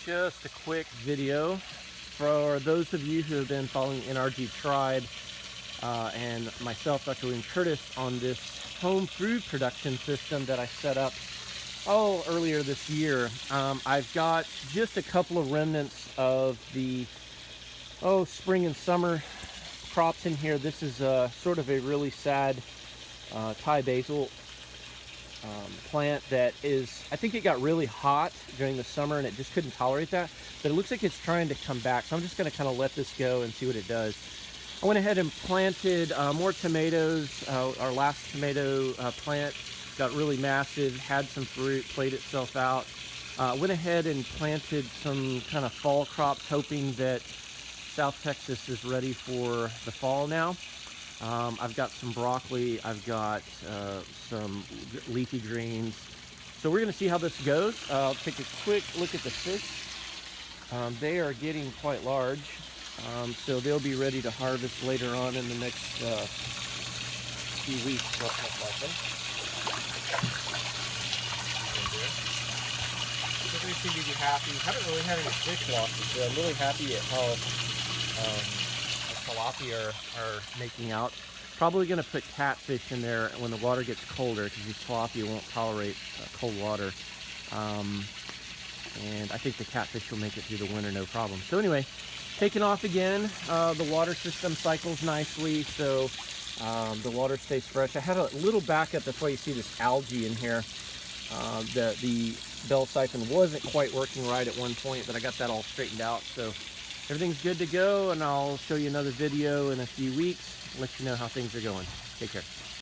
Just a quick video for those of you who have been following NRG Tribe and myself, Dr. William Curtis, on this home food production system that I set up earlier this year. I've got just a couple of remnants of the spring and summer crops in here. This is sort of a really sad Thai basil plant that is, I think it got really hot during the summer and it just couldn't tolerate that, but it looks like it's trying to come back. So I'm just going to kind of let this go and see what it does. I went ahead and planted more tomatoes. Our last tomato plant got really massive, had some fruit, played itself out. Went ahead and planted some kind of fall crops, hoping that South Texas is ready for the fall now. I've got some broccoli, I've got some leafy greens. So we're gonna see how this goes. I'll take a quick look at the fish. They are getting quite large, so they'll be ready to harvest later on in the next few weeks, most likely. Everybody seems to be happy. Haven't really had any fish losses, so I'm really happy at how tilapia are making out. Probably going to put catfish in there when the water gets colder, because these tilapia won't tolerate cold water. And I think the catfish will make it through the winter no problem. So anyway, taking off again. The water system cycles nicely, so the water stays fresh. I had a little backup. That's why you see this algae in here. The bell siphon wasn't quite working right at one point, but I got that all straightened out. So everything's good to go, and I'll show you another video in a few weeks, let you know how things are going. Take care.